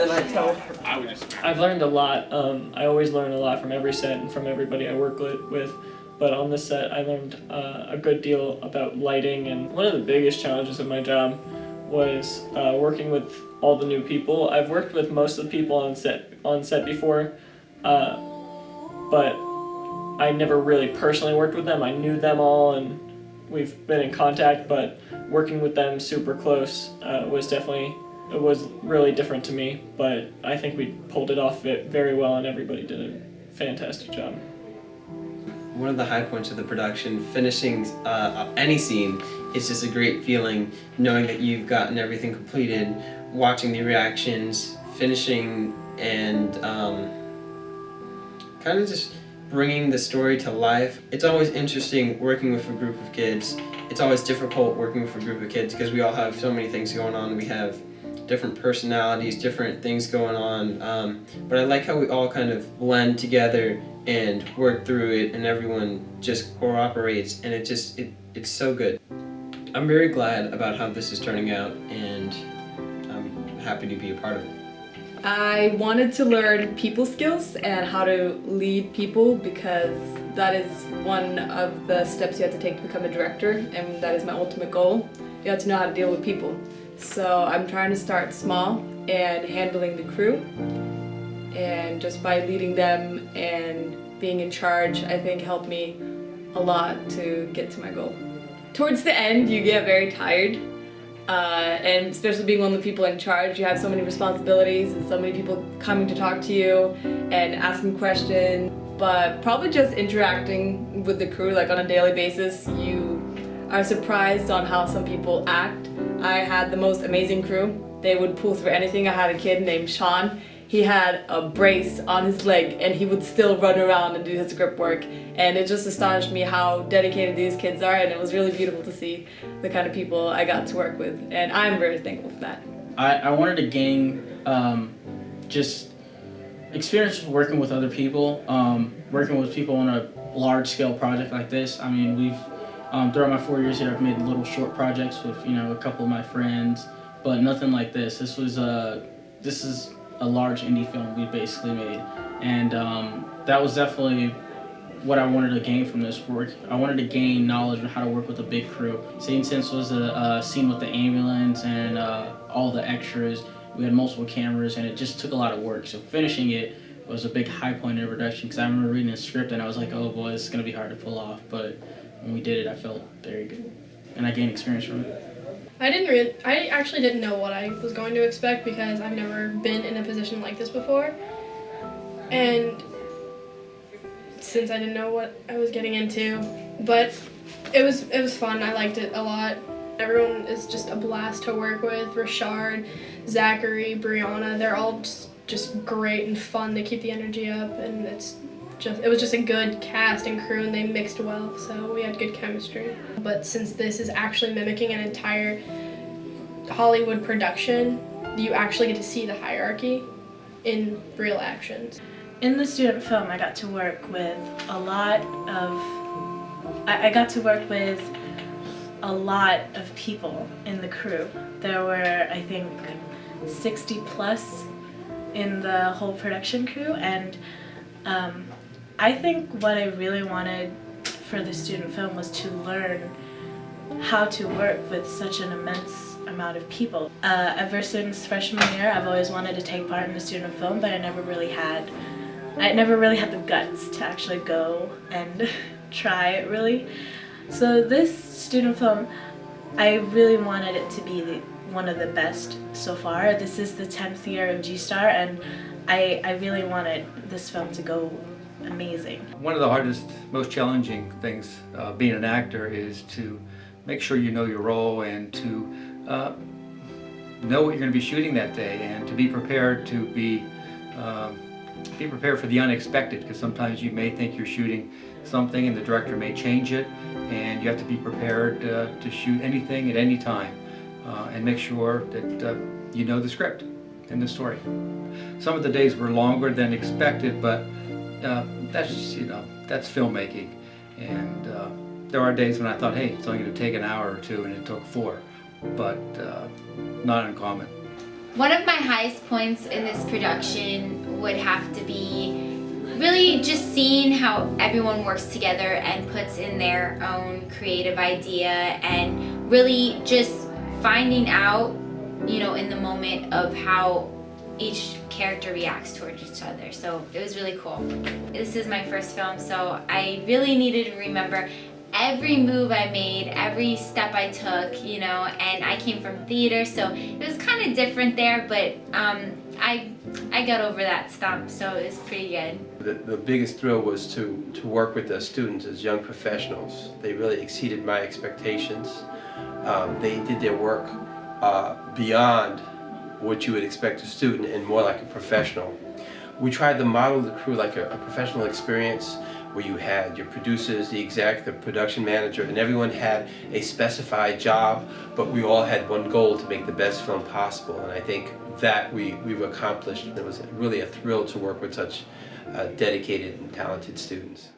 then I tell. I've learned a lot. I always learn a lot from every set and from everybody I work with. But on this set, I learned a good deal about lighting. And one of the biggest challenges of my job was working with all the new people. I've worked with most of the people on set before, but I never really personally worked with them. I knew them all, and we've been in contact. But working with them super close was really different to me, but I think we pulled it off very well, and everybody did a fantastic job. One of the high points of the production, finishing any scene, is just a great feeling, knowing that you've gotten everything completed, watching the reactions, finishing, and kind of just bringing the story to life. It's always interesting working with a group of kids. It's always difficult working with a group of kids because we all have so many things going on. We have different personalities, different things going on, but I like how we all kind of blend together and work through it, and everyone just cooperates, and it's so good. I'm very glad about how this is turning out, and I'm happy to be a part of it. I wanted to learn people skills and how to lead people, because that is one of the steps you have to take to become a director, and that is my ultimate goal. You have to know how to deal with people. So I'm trying to start small and handling the crew, and just by leading them and being in charge, I think helped me a lot to get to my goal. Towards the end, you get very tired, and especially being one of the people in charge, you have so many responsibilities and so many people coming to talk to you and asking questions. But probably just interacting with the crew like on a daily basis, you are surprised on how some people act. I had the most amazing crew. They would pull through anything. I had a kid named Sean. He had a brace on his leg and he would still run around and do his grip work. And it just astonished me how dedicated these kids are, and it was really beautiful to see the kind of people I got to work with, and I'm very thankful for that. I wanted to gain just experience working with other people, working with people on a large-scale project like this. I mean, we've throughout my 4 years here, I've made little short projects with a couple of my friends, but nothing like this. This is a large indie film we basically made, and that was definitely what I wanted to gain from this work. I wanted to gain knowledge on how to work with a big crew. Scene Sense was a scene with the ambulance and all the extras. We had multiple cameras, and it just took a lot of work. So finishing it was a big high point in the production, because I remember reading the script and I was like, oh boy, this is going to be hard to pull off. But when we did it, I felt very good, and I gained experience from it. I actually didn't know what I was going to expect, because I've never been in a position like this before. And since I didn't know what I was getting into, but it was fun. I liked it a lot. Everyone is just a blast to work with. Richard, Zachary, Brianna, they're all just great and fun. They keep the energy up, and it was just a good cast and crew, and they mixed well, so we had good chemistry. But since this is actually mimicking an entire Hollywood production, you actually get to see the hierarchy in real actions. In the student film, I got to work with a lot of people in the crew. There were, I think, 60 plus in the whole production crew, and I think what I really wanted for the student film was to learn how to work with such an immense amount of people. Ever since freshman year, I've always wanted to take part in the student film, but I never really had the guts to actually go and try it really. So this student film, I really wanted it to be one of the best so far. This is the 10th year of G-Star, and I really wanted this film to go amazing. One of the hardest, most challenging things being an actor is to make sure you know your role, and to know what you're going to be shooting that day, and to be prepared to be prepared for the unexpected, because sometimes you may think you're shooting something and the director may change it, and you have to be prepared to shoot anything at any time, and make sure that you know the script and the story. Some of the days were longer than expected, but that's filmmaking, and there are days when I thought, hey, it's only going to take an hour or two, and it took 4, but not uncommon. One of my highest points in this production would have to be really just seeing how everyone works together and puts in their own creative idea, and really just finding out, you know, in the moment of how each character reacts towards each other. So it was really cool. This is my first film, so I really needed to remember every move I made, every step I took, you know, and I came from theater, so it was kind of different there, but I got over that stump, so it was pretty good. The biggest thrill was to work with the students as young professionals. They really exceeded my expectations. They did their work beyond what you would expect a student and more like a professional. We tried to model the crew like a professional experience where you had your producers, the exec, the production manager, and everyone had a specified job, but we all had one goal to make the best film possible. And I think that we've accomplished. It was really a thrill to work with such dedicated and talented students.